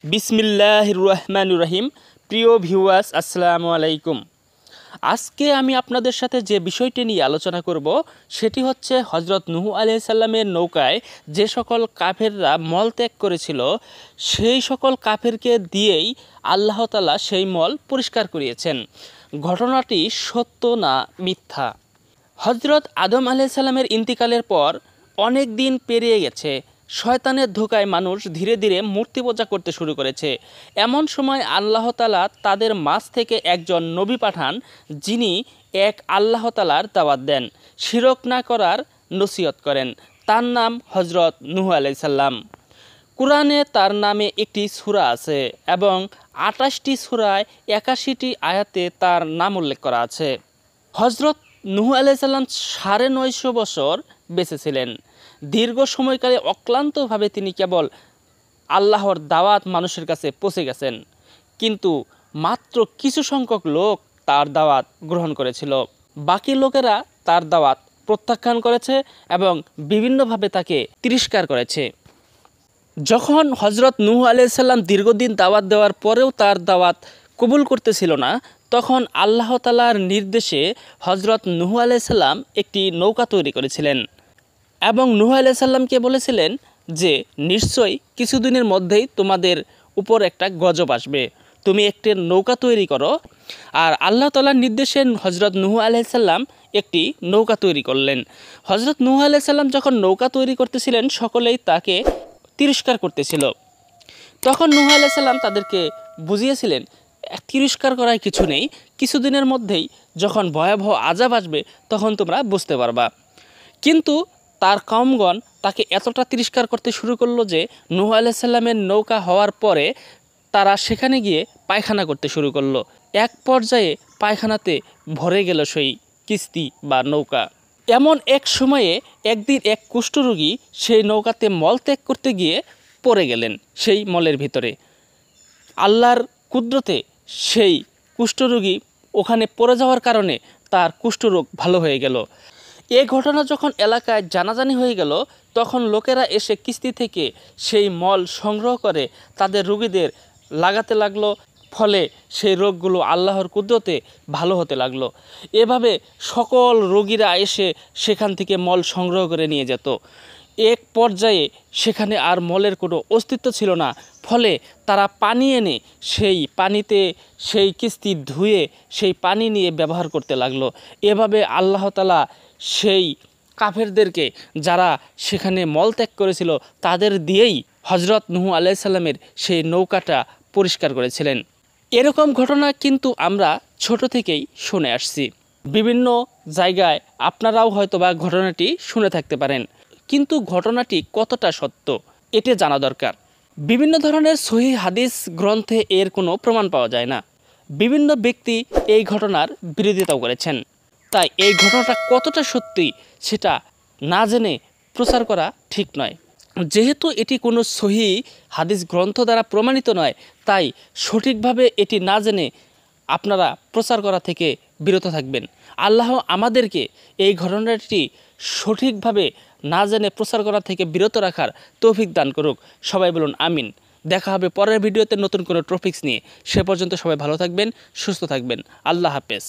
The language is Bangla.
বিসমিল্লাহির রহমানির রহিম। প্রিয় ভিউয়ার্স, আসসালামু আলাইকুম। আজকে আমি আপনাদের সাথে যে বিষয়টি নিয়ে আলোচনা করব সেটি হচ্ছে হজরত নূহ আলাইহিস সালামের নৌকায় যে সকল কাফেররা মল ত্যাগ করেছিল সেই সকল কাফেরকে দিয়েই আল্লাহ তাআলা সেই মল পরিষ্কার করিয়েছেন। ঘটনাটি সত্য না মিথ্যা? হজরত আদম আলাইহিস সালামের ইন্তিকালের পর অনেক দিন পেরিয়ে গেছে। শয়তানের ধোকায় মানুষ ধীরে ধীরে মূর্তি পূজা করতে শুরু করেছে। এমন সময় আল্লাহ তাআলা তাদের মাঝ থেকে একজন নবী পাঠান, যিনি এক আল্লাহ তাআলার দাওয়াত দেন, শিরক না করার নসিহত করেন। তার নাম হজরত নূহ আলাইহিস সালাম। কুরআনে তার নামে একটি সূরা আছে এবং ২৮টি সূরায় ৮১টি আয়াতে তার নাম উল্লেখ করা আছে। হজরত নূহ আলাইহিস সালাম ৯৫০ বছর বেঁচে ছিলেন। দীর্ঘ সময়কালে অক্লান্তভাবে তিনি কেবল আল্লাহর দাওয়াত মানুষের কাছে পৌঁছে গেছেন, কিন্তু মাত্র কিছু সংখ্যক লোক তার দাওয়াত গ্রহণ করেছিল। বাকি লোকেরা তার দাওয়াত প্রত্যাখ্যান করেছে এবং বিভিন্নভাবে তাকে তিরস্কার করেছে। যখন হজরত নূহ আলাইহিস সালাম দীর্ঘদিন দাওয়াত দেওয়ার পরেও তার দাওয়াত কবুল করতেছিল না, তখন আল্লাহ তাআলার নির্দেশে হজরত নূহ আলাইহিস সালাম একটি নৌকা তৈরি করেছিলেন এবং নূহ আলাইহিস সালামকে বলেছিলেন যে নিশ্চয়ই কিছুদিনের মধ্যেই তোমাদের উপর একটা গজব আসবে, তুমি একটি নৌকা তৈরি করো। আর আল্লাহ তাআলার নির্দেশে হজরত নূহ আলাইহিস সালাম একটি নৌকা তৈরি করলেন। হজরত নূহ আলাইহিস সালাম যখন নৌকা তৈরি করতেছিলেন, সকলেই তাকে তিরস্কার করতেছিল। তখন নূহ আলাইহিস সালাম তাদেরকে বুঝিয়েছিলেন, তিরস্কার করার কিছু নেই, কিছুদিনের মধ্যেই যখন ভয়াবহ আযাব আসবে তখন তোমরা বুঝতে পারবা। কিন্তু তার কওমগণ তাকে এতটা তিরস্কার করতে শুরু করলো যে নূহ আলাইহিস সালামের নৌকা হওয়ার পরে তারা সেখানে গিয়ে পায়খানা করতে শুরু করলো। এক পর্যায়ে পায়খানাতে ভরে গেল সেই কিস্তি বা নৌকা। এমন এক সময়ে একদিন এক কুষ্ঠরোগী সেই নৌকাতে মল ত্যাগ করতে গিয়ে পড়ে গেলেন সেই মলের ভিতরে। আল্লাহর কুদরতে সেই কুষ্ঠরোগী ওখানে পড়ে যাওয়ার কারণে তার কুষ্ঠরোগ ভালো হয়ে গেল। এই ঘটনা যখন এলাকায় জানাজানি হয়ে গেল, তখন লোকেরা এসে কিস্তি থেকে সেই মল সংগ্রহ করে তাদের রোগীদের লাগাতে লাগলো, ফলে সেই রোগগুলো আল্লাহর কুদরতে ভালো হতে লাগলো। এভাবে সকল রোগীরা এসে সেখান থেকে মল সংগ্রহ করে নিয়ে যেত। এক পর্যায়ে সেখানে আর মলের কোনো অস্তিত্ব ছিল না, ফলে তারা পানি এনে সেই পানিতে সেই কিস্তি ধুয়ে সেই পানি নিয়ে ব্যবহার করতে লাগলো। এভাবে আল্লাহ তাআলা সেই কাফেরদেরকে, যারা সেখানে মল ত্যাগ করেছিল, তাদের দিয়েই হজরত নূহ আলাইহিস সালামের সেই নৌকাটা পরিষ্কার করেছিলেন। এরকম ঘটনা কিন্তু আমরা ছোট থেকেই শুনে আসছি। বিভিন্ন জায়গায় আপনারাও হয়তোবা ঘটনাটি শুনে থাকতে পারেন, কিন্তু ঘটনাটি কতটা সত্য এটা জানা দরকার। বিভিন্ন ধরনের সহিহ হাদিস গ্রন্থে এর কোনো প্রমাণ পাওয়া যায় না। বিভিন্ন ব্যক্তি এই ঘটনার বিরোধিতাও করেছেন। তাই এই ঘটনাটা কতটা সত্যি সেটা না জেনে প্রচার করা ঠিক নয়। যেহেতু এটি কোনো সহিহ হাদিস গ্রন্থ দ্বারা প্রমাণিত নয়, তাই সঠিকভাবে এটি না জেনে আপনারা প্রচার করা থেকে বিরত থাকবেন। আল্লাহ আমাদেরকে এই ঘটনাটি সঠিকভাবে না জেনে প্রচার করা থেকে বিরত রাখার তৌফিক দান করুক। সবাই বলুন আমিন। দেখা হবে পরের ভিডিওতে নতুন কোনো টপিকস নিয়ে। সে পর্যন্ত সবাই ভালো থাকবেন, সুস্থ থাকবেন। আল্লাহ হাফেজ।